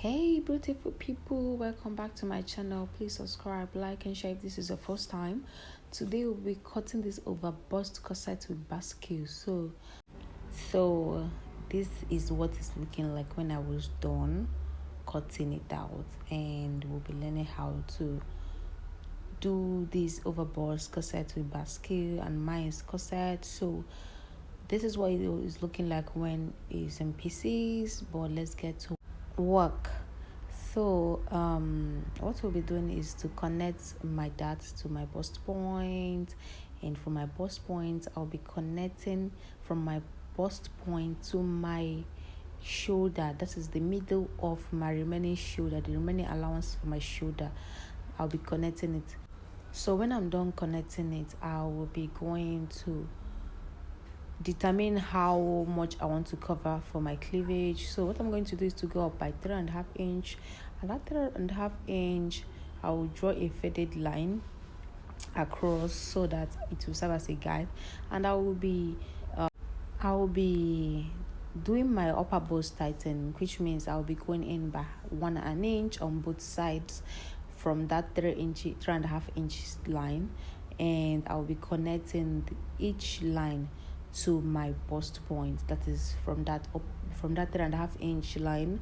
Hey beautiful people, welcome back to my channel. Please subscribe, like and share if this is your first time. Today we'll be cutting this over bust corset with basque. So this is what it's looking like when I was done cutting it out, and we'll be learning how to do this over bust corset with basque, and mine is corset. So this is what it is looking like when it's in pieces, but let's get to work. So what we'll be doing is to connect my dart to my bust point, and for my bust point I'll be connecting from my bust point to my shoulder. That is the middle of my remaining shoulder, the remaining allowance for my shoulder. I'll be connecting it. So when I'm done connecting it, I will be going to determine how much I want to cover for my cleavage. So what I'm going to do is to go up by 3.5 inch, and that 3.5 inch I will draw a faded line across so that it will serve as a guide, and I will be doing my upper bust tighten, which means I'll be going in by 1 inch on both sides from that 3.5 inch line, and I'll be connecting each line to my bust point. That is from that 3.5 inch line,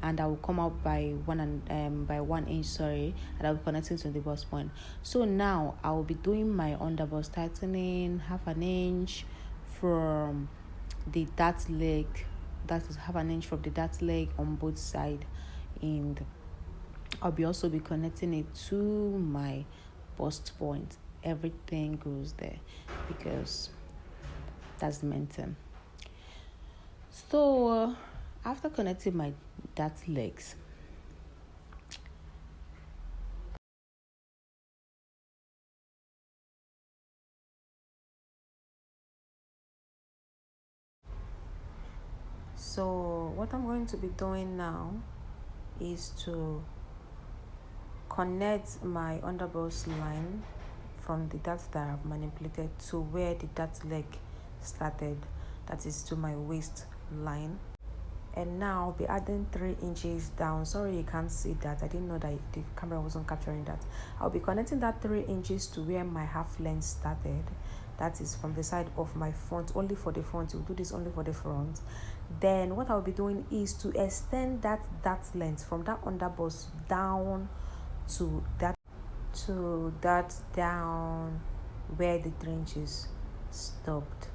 and I will come out by 1 inch, and I'll be connecting to the bust point. So now I will be doing my under bust tightening 0.5 inch from the dart leg. That is 0.5 inch from the dart leg on both sides, and I'll be also be connecting it to my bust point. Everything goes there because that's the main thing. So after connecting my dart legs, so what I'm going to be doing now is to connect my underbust line from the dart that I've manipulated to where the dart leg started, that is to my waist line. And now I'll be adding 3 inches down. Sorry you can't see that, I didn't know that the camera wasn't capturing that. I'll be connecting that 3 inches to where my half length started, that is from the side of my front, only for the front. You'll do this only for the front. Then what I'll be doing is to extend that length from that underbust down to that down where the 3 inches stopped.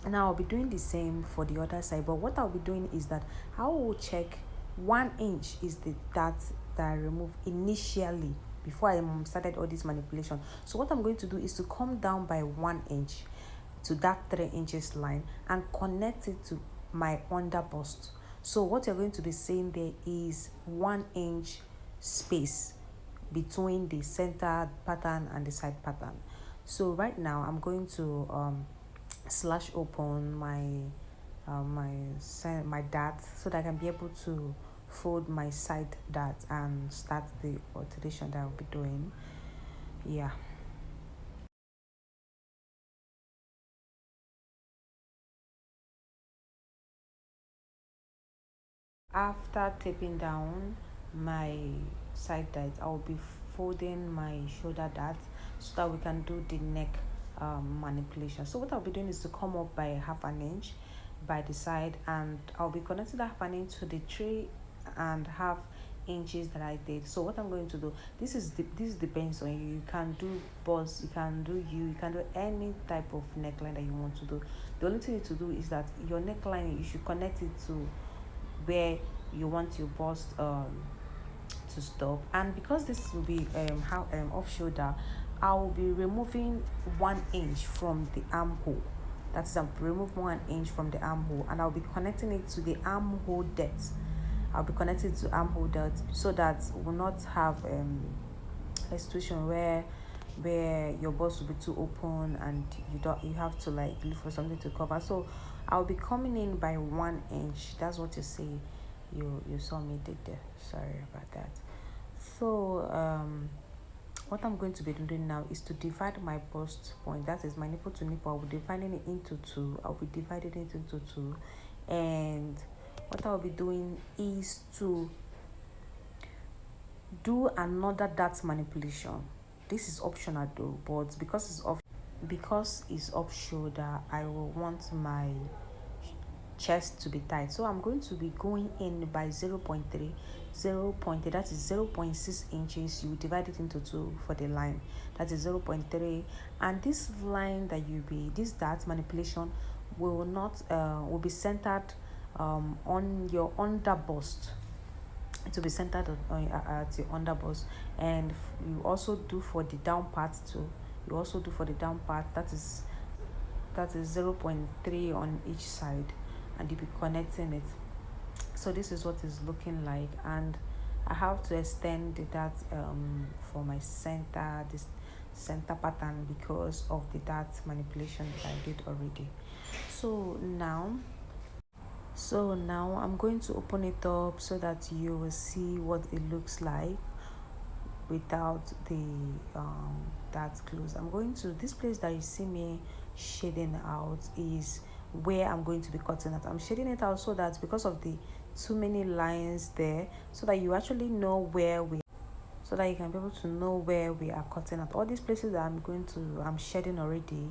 Now I'll be doing the same for the other side, but what I'll be doing is that I will check 1 inch is the dart that I removed initially before I started all this manipulation. So what I'm going to do is to come down by 1 inch to that 3 inches line and connect it to my under bust. So what you're going to be seeing there is 1 inch space between the center pattern and the side pattern. So right now I'm going to slash open my dart so that I can be able to fold my side dart and start the alteration that I'll be doing. Yeah. After taping down my side dart, I'll be folding my shoulder dart so that we can do the neck manipulation. So what I'll be doing is to come up by 0.5 inch by the side, and I'll be connecting that 0.5 inch to the 3.5 inches that I did. So what I'm going to do, this depends on you. You can do bust, you can do you can do any type of neckline that you want to do. The only thing you need to do is that your neckline, you should connect it to where you want your bust to stop. And because this will be off shoulder, I will be removing 1 inch from the armhole. That is, I'll remove 1 inch from the armhole, and I'll be connecting it to the armhole depth. I'll be connected to armhole depth so that we'll not have a situation where your bust will be too open and you have to like look for something to cover. So I'll be coming in by 1 inch. That's what you see. You saw me did there. Sorry about that. So what I'm going to be doing now is to divide my bust point. That is my nipple to nipple. I'll be dividing it into two. I'll be dividing it into two, and what I'll be doing is to do another dart manipulation. This is optional though, but because it's off shoulder, I will want my chest to be tight, so I'm going to be going in by 0.3, 0.3, that is 0.6 inches. You divide it into two for the line, that is 0.3. And this line that you be, this dart manipulation will not will be centered on your under bust. It will be centered on at the under bust. And you also do for the down part too. You also do for the down part, that is 0.3 on each side, and you'll be connecting it. So this is what it's looking like, and I have to extend that for my this center pattern because of the dart manipulation that I did already. So now I'm going to open it up so that you will see what it looks like without the that close. I'm going to, this place that you see me shading out is where I'm going to be cutting it. I'm shading it out so that, because of the too many lines there, so that you actually know where we, so that you can be able to know where we are cutting out. All these places that I'm shading already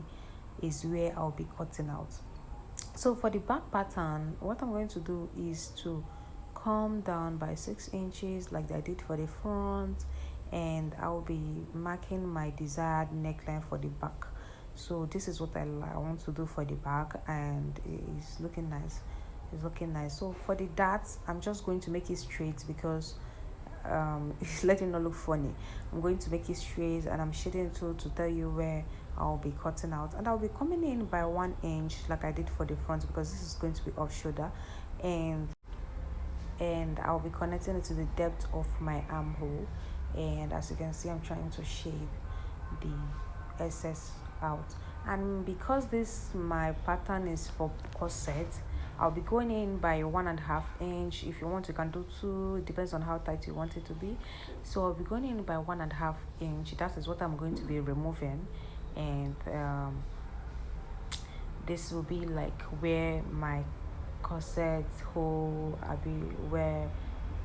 is where I'll be cutting out. So for the back pattern, what I'm going to do is to come down by 6 inches like I did for the front, and I'll be marking my desired neckline for the back. So this is what I want to do for the back, and it's looking nice. So for the darts, I'm just going to make it straight because it's letting it not look funny. I'm going to make it straight, and I'm shading it to tell you where I'll be cutting out, and I'll be coming in by 1 inch like I did for the front, because this is going to be off shoulder, and I'll be connecting it to the depth of my armhole. And as you can see, I'm trying to shave the excess out. And because this my pattern is for corset, I'll be going in by 1.5 inch. If you want, you can do 2. It depends on how tight you want it to be. So I'll be going in by 1.5 inch. That is what I'm going to be removing, and this will be like where my corset hole, where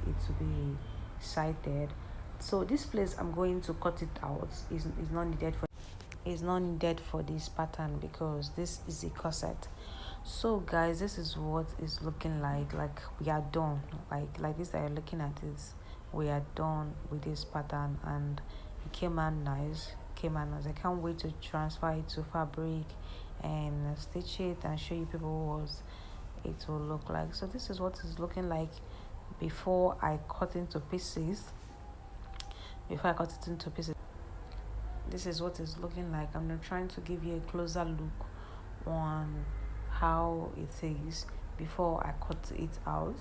it will be sighted. So this place I'm going to cut it out. Is not needed for this pattern because this is a corset. So guys, this is what is looking like we are done, like this that you're looking at this. We are done with this pattern, and it came out nice. I can't wait to transfer it to fabric and stitch it and show you people what it will look like. So this is what it's looking like before I cut into pieces. This is what it's looking like. I'm trying to give you a closer look on how it is before I cut it out.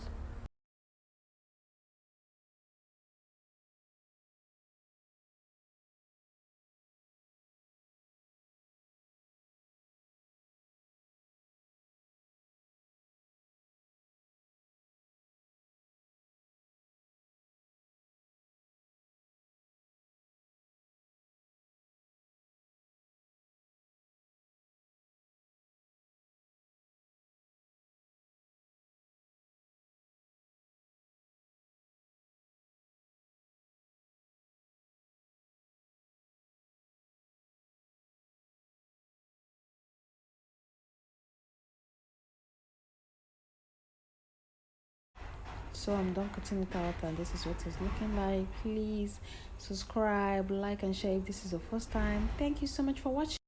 So I'm done cutting it out, and this is what it's looking like. Please subscribe, like, and share if this is the first time. Thank you so much for watching.